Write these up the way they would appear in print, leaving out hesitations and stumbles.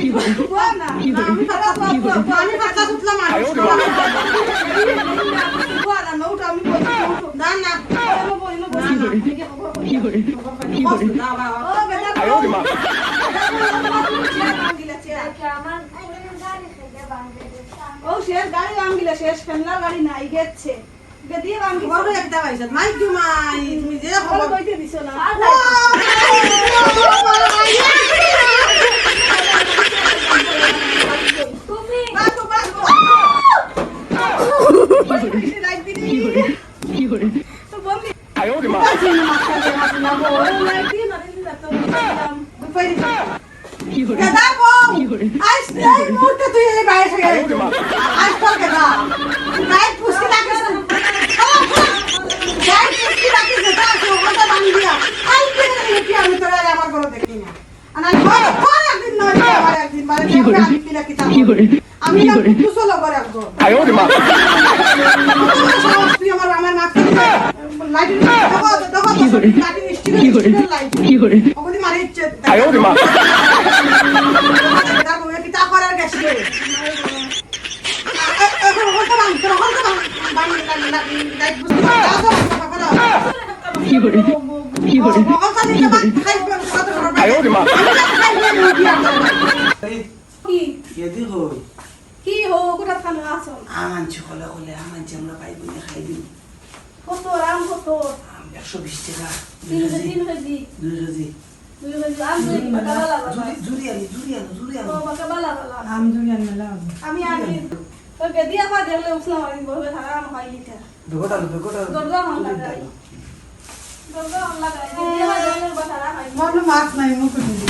না আমি পাতলা সুতলা মানুষ না নোট আমি না না ও শেষ গাড়ি আঙ্গিলা শেষ ফেমলা গাড়ি নাই গেছে গদিয়ে আঙ্গি বড় একটা পাইছ মাই তুমি যে খবর কইতে দিছো না তুমি বাসো বাসো লাইক দিদি কি করে তো বন্ধি আয় ওরে মা না বল লাইক দি না দিন তো দুপাই কি করে দাদা কি করে আজ এই মুহূর্তে তুই এই বাইরে থেকে আজ তো কেদা নাই পুষ্টি লাগে যাই পুষ্টি লাগে যেটা আছে ওটা বানি দিয়া আই কি আমি তোরা আমার ঘর দেখি না আনা কোন একদিন নয় আমার একদিন বারে আমি কিলা কিতা আমি না দুসো লগর একগো আয় ওরে মা তুই আমার নাক লাইট দেখো লাইট স্টিল কি করে ওগুলি মারি ইচ্ছে আয় ওরে মা দাদা তুমি কিতা করার গেছে এখন হলতে লাইট বুঝতে পারছো কি করে আয় ওরে মা কি হো কোথা খানো আছো আমান চলে হলে আমান আমরা পাইব না খাই দিন কত রাম কত 120 টাকা 3 কেজি 2 কেজি আমি আগে ওকে দিয়া পা দেখলে উঠলাম আমি বলবে থাকা আমি খাই লিখা দুগোটা দরজা হল লাগাই দিয়া পা দেখলে বসারা খাই মামলা মাছ নাই মুখ দিদি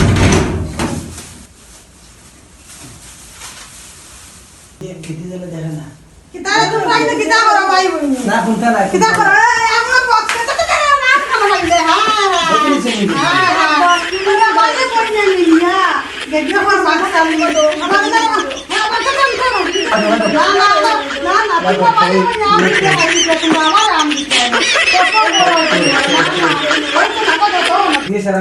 খেতে দিলে দেখে না কিতা তুমি রাইতে কিতা করো ভাই বই না কোনটা না কিতা করো আমার বক্সে তো কেন না খানা লাগলে হ্যাঁ তুমি বাজে পড়ি না নিয়া দেখো আমার মাছ চালু তো আমার না আমার তো চালু করো না তুমি বাজে পড়ি না আমি খাই তুমি আমার আমি খাই ये सारा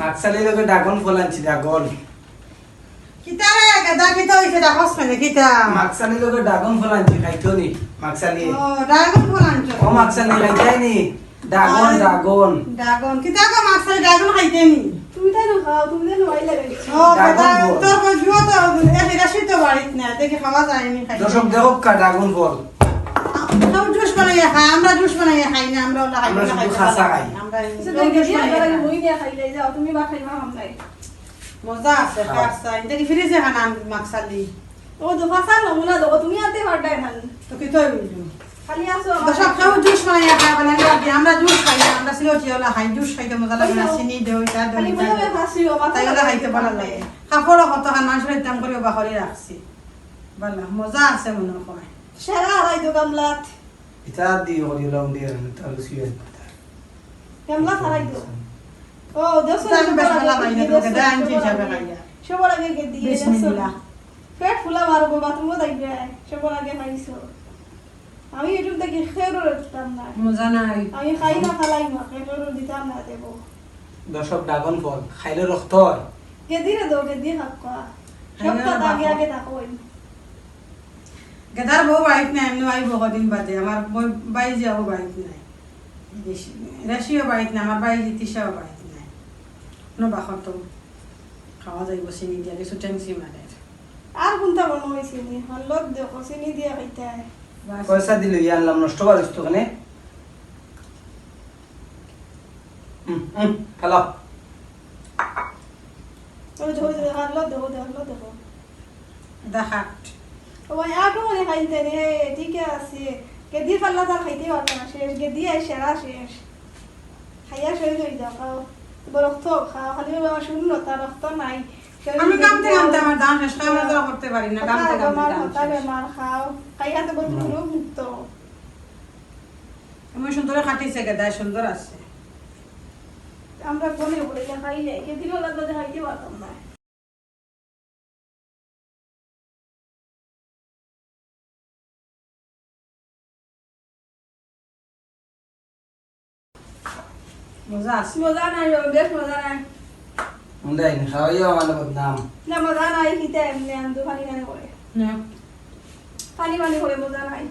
মাকসালি লোকে ডাগন ফলানছি ডাগন কিতা রে গাদা কিতা হইছে দেখছ মানে কিতা মাকসালি লোকে ডাগন ফলানছি খাইতো নি মাকসালি ও ড্রাগন ফল আনছো ও মাকসালি খাইতাই নি ডাগন ডাগন ড্রাগন কিতা গো মাছাই ড্রাগন খাইতে নি তুমি তাই না খাও তুমি না ওই লাগাইছো ও গাদা তোর বুঝিও তো এই রাশি তো বাড়িত না দেখে খাওয়া যায় নি খাই দর্শক দেখো কা ডাগন ফল সব জুস বানাইয়া খাই আমরা জুস বানাইয়া খাই না আমরা ওলা খাই আমরা শুধু খাসা খাই। আমরা জুস বানাইয়া বই দিয়া খাইলে যাও তুমি বা খাইবা আমলাই মজা আছে খাসা দেখি ফ্রিজে খানা মাকসালি ও দোফাসা নমুনা দাও তুমি আতে পারডাই খান তো কি তো বুঝু খালি আসো সব খাও জুস বানাইয়া খাই বানাইয়া আমরা জুস খাই না আমরা সিলোটি ওলা খাই জুস খাইতে মজা লাগে না চিনি দেও তা দেও খালি বলে ফাসিও তাই ওলা খাইতে ভালো লাগে কাপড় কত খান মানুষের দাম করে বাহরি রাখছি ভালো মজা আছে মনে হয় সেরা হারাই দো গামলাত এটা দিও দিলাম দিয়ে তার সুয়ে গামলা হারাই দো ও দেশো আমি বেশ ভালো খাই না তোকে দান যে যাবে খাইয়া সবার আগে কে দিয়ে বিসমিল্লাহ পেট ফুলা মারবো বাথরুমও দেখবে সবার আগে খাইছো আমি ইউটিউব থেকে খেরো দিতাম না মজা নাই আমি খাই না ফালাই না খেরো দিতাম না দেবো দর্শক ডাগন ফল খাইলে রক্ত হয় কে দিয়ে দাও কে দিয়ে খাক্কা সবটা আগে আগে থাকো গেদার বউ বাইক নাই এমনি আই বহুদিন বাদে আমার বাই যাবো বাইক নাই রাশিও বাইক নাই আমার বাই জিতিসাও বাইক নাই কোনো বাসন তো খাওয়া যাইব চিনি দিয়া কিছু টেনশন মানে আর কোনটা মনে হয়েছে নি হলত দেখো চিনি দিয়ে খাইতে হয় পয়সা দিলে ইয়ে আনলাম নষ্ট করিস তো ওখানে হ্যালো ওই দেখো হলত দেখো দেখো দেখো দেখা ওই আটো মনে খাইতে রে ঠিক আছে গেদি পাল্লা তার খাইতে পারতো না শেষ গেদি আই সেরা শেষ খাইয়া শেষ হয়ে যাও খাও রক্ত খাও খালি শূন্য তার রক্ত নাই আমি কামতে কামতে আমার দাম শেষ খাওয়া দাওয়া করতে পারি না কামতে আমার কামতে হতা বেমার খাও খাইয়া তো বহুত রোগ মুক্ত আমি সুন্দর খাটিছে গেদায় সুন্দর আছে আমরা কোনে বলে খাইলে গেদি পাল্লা তো খাইতে পারতাম না মজা আছে মজা নাই বেশ মজা নাই দেখ খাওয়াইও আমার বদনাম না মজা নাই কিতে এমনি আন্দু পানি পানি করে পানি পানি করে মজা নাই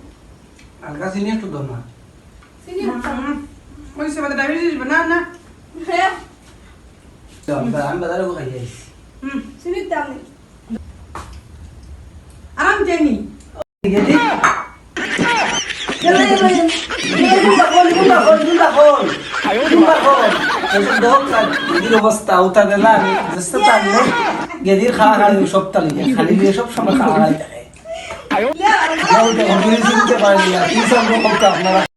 হালকা চিনি একটু দো না চিনি ওই সে বাদে ডায়াবেটিস না না হ্যাঁ আমি বাজারে খাই যাইছি চিনির দাম নেই আরাম জানি গেদি অবস্থা উতা দিলা আমি গেদির খাওয়া খালি সব তালি খালি দিয়ে সব সময় খাওয়া খাই থাকে লে চিনতে পারি না কি সব আপনারা